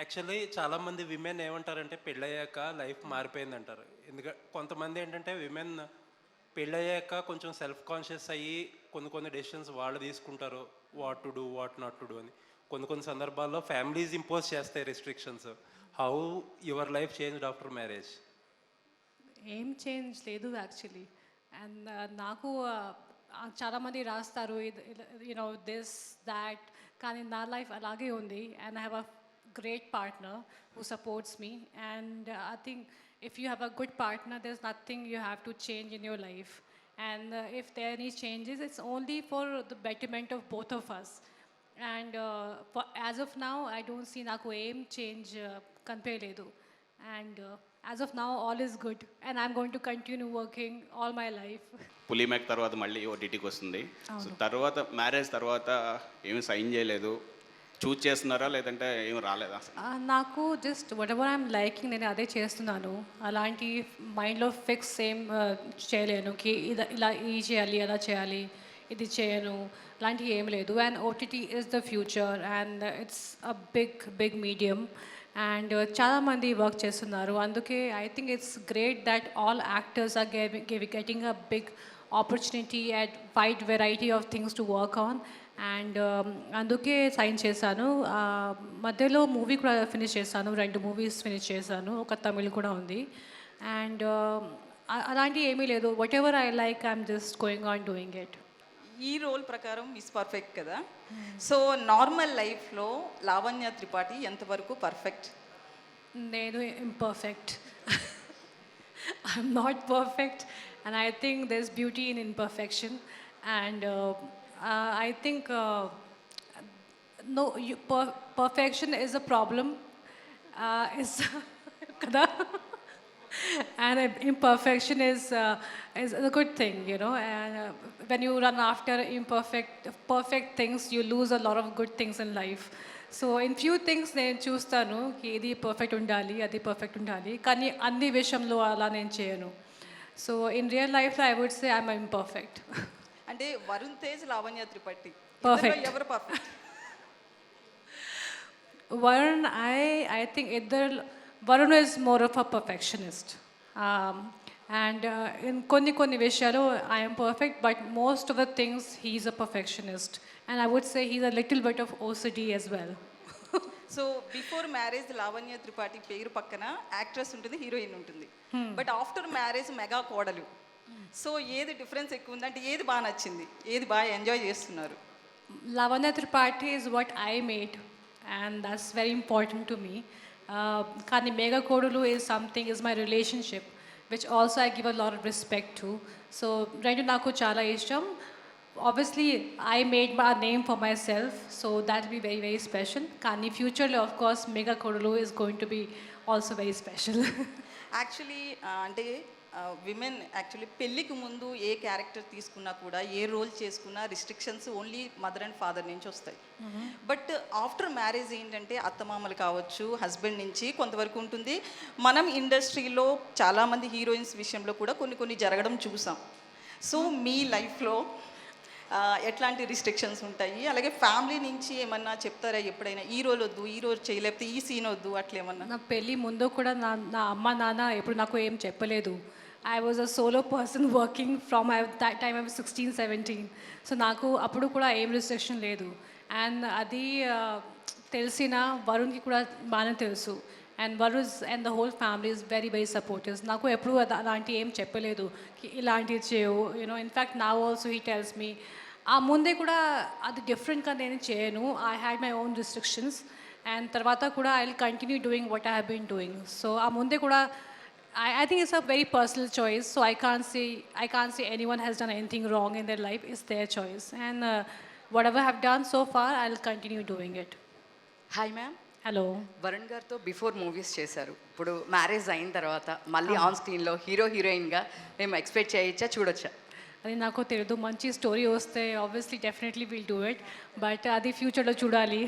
Actually చాలామంది women ఏమంటారంటే పెళ్ళయ్యాక లైఫ్ మారిపోయిందంటారు. ఎందుకంటే కొంతమంది ఏంటంటే విమెన్ పెళ్ళయ్యాక కొంచెం సెల్ఫ్ కాన్షియస్ అయ్యి కొన్ని కొన్ని డెసిషన్స్ వాళ్ళు తీసుకుంటారు. What to do, what not to do అని. కొన్ని కొన్ని సందర్భాల్లో ఫ్యామిలీస్ ఇంపోజ్ చేస్తాయి restrictions. How your life changed after marriage? ఏం చేంజ్ లేదు యాక్చువల్లీ. అండ్ నాకు చాలామంది రాస్తారు యూనో దిస్ దాట్, కానీ నా లైఫ్ అలాగే ఉంది. And I have a great partner who supports me. And I think if you have a good partner, there's nothing you have to change in your life. And if there are any changes, it's only for the betterment of both of us. And as of now, I don't see నాకు ఏం change కనిపించలేదు. And as of now, all is good. And I'm going to continue working all my life. పులిమేక్ తర్వాత మళ్ళీ ఓటీటీకి వస్తుంది. So తర్వాత marriage తర్వాత ఏమి sign చేయలేదు, చూజ్ చేస్తున్నారా లేదంటే ఏమి రాలేదా? నాకు just what ever I'm liking నేను అదే చేస్తున్నాను. అలాంటి మైండ్లో ఫిక్స్ ఏం చేయలేను కి ఇలా ఇది చేయాలి, అలా చేయాలి, ఇది చేయను, అలాంటివి ఏం లేదు. And OTT is the future and it's a big medium. And చాలామంది వర్క్ చేస్తున్నారు. అందుకే I think it's great that all actors are getting a big opportunity at wide variety of things to work on. And అందుకే sign చేశాను. మధ్యలో movie కూడా finish చేశాను, 2 movies finish చేశాను, ఒక తమిళ్ కూడా ఉంది. అండ్ అలాంటివి ఏమీ లేదు. What ever I like I'm just going on doing it. ఈ రోల్ ప్రకారం మిస్ పర్ఫెక్ట్ కదా. సో నార్మల్ లైఫ్లో లావణ్య త్రిపాఠి ఎంతవరకు పర్ఫెక్ట్? నేను imperfect. I'm not perfect and I think there is beauty in imperfection. And I think no, perfection is a problem. Is kada, and imperfection is a good thing, you know. And when you run after perfect things, you lose a lot of good things in life. So in few things నేను చూస్తాను ఇది perfect ఉండాలి, అది perfect ఉండాలి, కానీ అన్ని విషయంలో అలా నేను చేయను. సో ఇన్ రియల్ లైఫ్లో I would say I'm imperfect. అంటే వరుణ్ తేజ్, లావణ్య త్రిపాఠి పర్ఫెక్ట్. ఎవరు perfect? Varun I think Varun is more of a perfectionist. And in కొన్ని విషయాలు I am perfect, but most of the things he's a perfectionist. And I would say he's a little bit of OCD as well. So before marriage Lavanya Tripathi పేరు పక్కన actress ఉంటుంది, heroine ఉంటుంది. But after marriage mega కోడలు. So ఏది difference ఎక్కువ ఉంది అంటే ఏది బాగా నచ్చింది, ఏది బాగా ఎంజాయ్ చేస్తున్నారు? Lavanya Tripathi is what I made, and that's very important to me. Kani Mega Kodulu is my relationship, which also I give a lot of respect to. So rendu naku chala ishtam. Obviously I made my name for myself, so that will be very special. Kani future of course Mega Kodulu is going to be also very special. Actually అంటే women actually పెళ్ళికి ముందు ఏ character తీసుకున్నా కూడా, ఏ role చేసుకున్నా restrictions only mother and father నుంచి వస్తాయి. But after marriage ఏంటంటే అత్తమామలు కావచ్చు, హస్బెండ్ నుంచి కొంతవరకు ఉంటుంది. మనం ఇండస్ట్రీలో చాలామంది హీరోయిన్స్ విషయంలో కూడా కొన్ని జరగడం చూసాం. సో మీ లైఫ్లో ఎట్లాంటి రిస్ట్రిక్షన్స్ ఉంటాయి? అలాగే ఫ్యామిలీ నుంచి ఏమన్నా చెప్తారా ఎప్పుడైనా ఈ రోల్ వద్దు, ఈ రోల్ చేయలేకపోతే ఈ సీన్ వద్దు, అట్లా ఏమన్నా? నా పెళ్ళి ముందు కూడా నా అమ్మ నాన్న ఎప్పుడు నాకు ఏం చెప్పలేదు. I was a solo person working from that time I was 16, 17. So నాకు అప్పుడు కూడా ఏం రిస్ట్రిక్షన్ లేదు. అండ్ అది తెలిసిన వరుణ్కి కూడా బాగానే తెలుసు. And Varun and the whole family is very supportive. నాకు ఎప్పుడు అలాంటి ఏం చెప్పలేదు ఇలాంటివి చేయవు, యూనో. ఇన్ఫ్యాక్ట్ నా ఆల్సో హీ టెల్స్ మీ. ఆ ముందే కూడా అది డిఫరెంట్గా నేను చేయను. I had my own restrictions. And తర్వాత కూడా I will continue doing what I have been doing. So ఆ ముందే కూడా I think it's a very personal choice, so I can't say anyone has done anything wrong in their life. It's their choice, and whatever I've done so far, I'll continue doing it. Hi ma'am. Hello. Varun గారితో before movies చేశారు, ఇప్పుడు marriage అయిన తర్వాత మళ్ళీ on స్క్రీన్లో హీరోయిన్గా మేము expect చేయొచ్చా, చూడొచ్చా? అది నాకు తెలియదు. మంచి స్టోరీ వస్తే obviously definitely will do it, but అది ఫ్యూచర్లో చూడాలి.